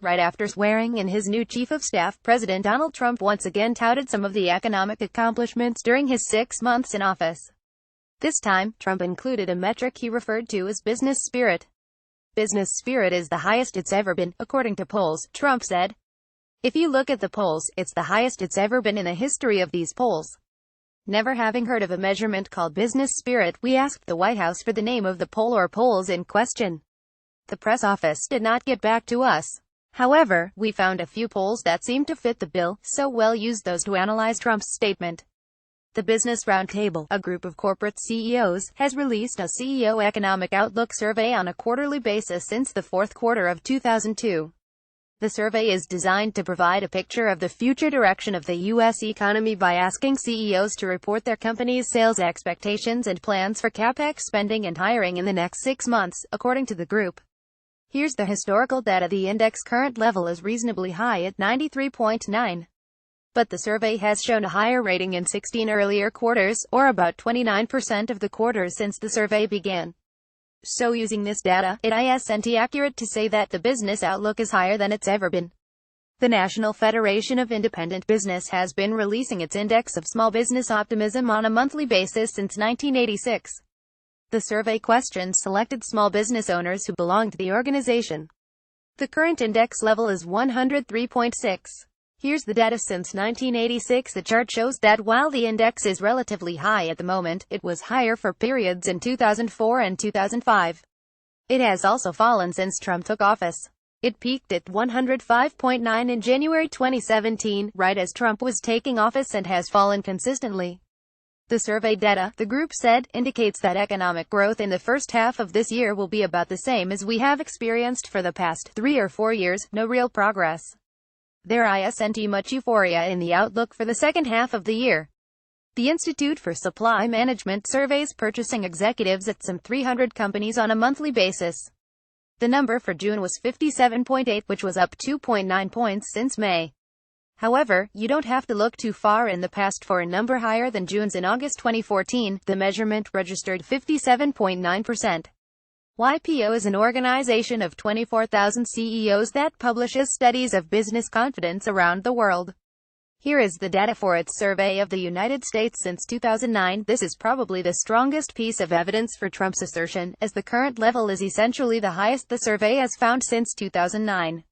Right after swearing in his new chief of staff, President Donald Trump once again touted some of the economic accomplishments during his 6 months in office. This time, Trump included a metric he referred to as business spirit. Business spirit is the highest it's ever been, according to polls, Trump said. If you look at the polls, it's the highest it's ever been in the history of these polls. Never having heard of a measurement called business spirit, we asked the White House for the name of the poll or polls in question. The press office did not get back to us. However, we found a few polls that seemed to fit the bill, so we'll use those to analyze Trump's statement. The Business Roundtable, a group of corporate CEOs, has released a CEO Economic Outlook survey on a quarterly basis since the fourth quarter of 2002. The survey is designed to provide a picture of the future direction of the U.S. economy by asking CEOs to report their company's sales expectations and plans for CapEx spending and hiring in the next 6 months, according to the group. Here's the historical data. The index current level is reasonably high at 93.9. But the survey has shown a higher rating in 16 earlier quarters, or about 29% of the quarters since the survey began. So using this data, it isn't accurate to say that the business outlook is higher than it's ever been. The National Federation of Independent Business has been releasing its index of small business optimism on a monthly basis since 1986. The survey questioned selected small business owners who belong to the organization. The current index level is 103.6. Here's the data since 1986. The chart shows that while the index is relatively high at the moment, it was higher for periods in 2004 and 2005. It has also fallen since Trump took office. It peaked at 105.9 in January 2017, right as Trump was taking office, and has fallen consistently. The survey data, the group said, indicates that economic growth in the first half of this year will be about the same as we have experienced for the past 3 or 4 years, no real progress. There isn't much euphoria in the outlook for the second half of the year. The Institute for Supply Management surveys purchasing executives at some 300 companies on a monthly basis. The number for June was 57.8, which was up 2.9 points since May. However, you don't have to look too far in the past for a number higher than June's. In August 2014, the measurement registered 57.9%. YPO is an organization of 24,000 CEOs that publishes studies of business confidence around the world. Here is the data for its survey of the United States since 2009. This is probably the strongest piece of evidence for Trump's assertion, as the current level is essentially the highest the survey has found since 2009.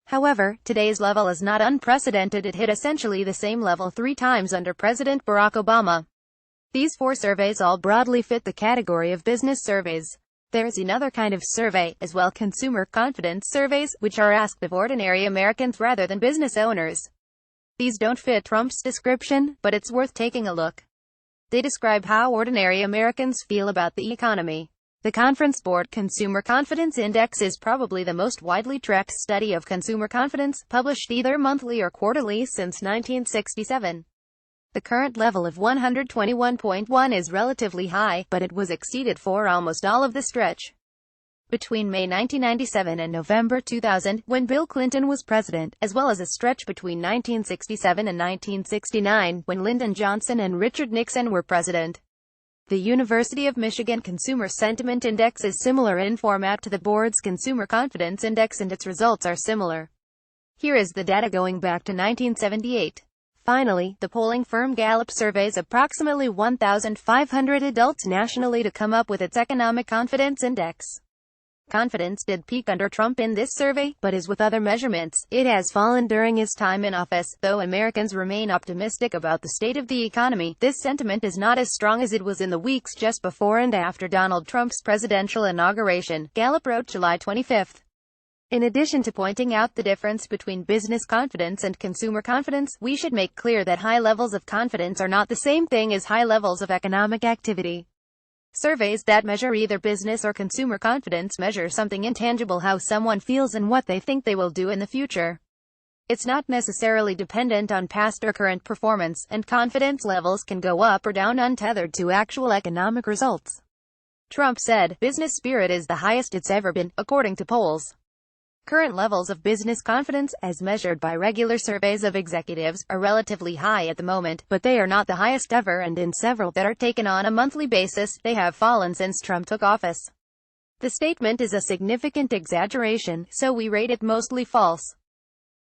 However, today's level is not unprecedented. It hit essentially the same level 3 times under President Barack Obama. These 4 surveys all broadly fit the category of business surveys. There is another kind of survey, as well, consumer confidence surveys, which are asked of ordinary Americans rather than business owners. These don't fit Trump's description, but it's worth taking a look. They describe how ordinary Americans feel about the economy. The Conference Board Consumer Confidence Index is probably the most widely tracked study of consumer confidence, published either monthly or quarterly since 1967. The current level of 121.1 is relatively high, but it was exceeded for almost all of the stretch between May 1997 and November 2000, when Bill Clinton was president, as well as a stretch between 1967 and 1969, when Lyndon Johnson and Richard Nixon were president. The University of Michigan Consumer Sentiment Index is similar in format to the board's Consumer Confidence Index, and its results are similar. Here is the data going back to 1978. Finally, the polling firm Gallup surveys approximately 1,500 adults nationally to come up with its Economic Confidence Index. Confidence did peak under Trump in this survey, but as with other measurements, it has fallen during his time in office. Though Americans remain optimistic about the state of the economy, this sentiment is not as strong as it was in the weeks just before and after Donald Trump's presidential inauguration, Gallup wrote July 25. In addition to pointing out the difference between business confidence and consumer confidence, we should make clear that high levels of confidence are not the same thing as high levels of economic activity. Surveys that measure either business or consumer confidence measure something intangible: how someone feels and what they think they will do in the future. It's not necessarily dependent on past or current performance, and confidence levels can go up or down untethered to actual economic results. Trump said, "Business spirit is the highest it's ever been, according to polls." Current levels of business confidence, as measured by regular surveys of executives, are relatively high at the moment, but they are not the highest ever, and in several that are taken on a monthly basis, they have fallen since Trump took office. The statement is a significant exaggeration, so we rate it mostly false.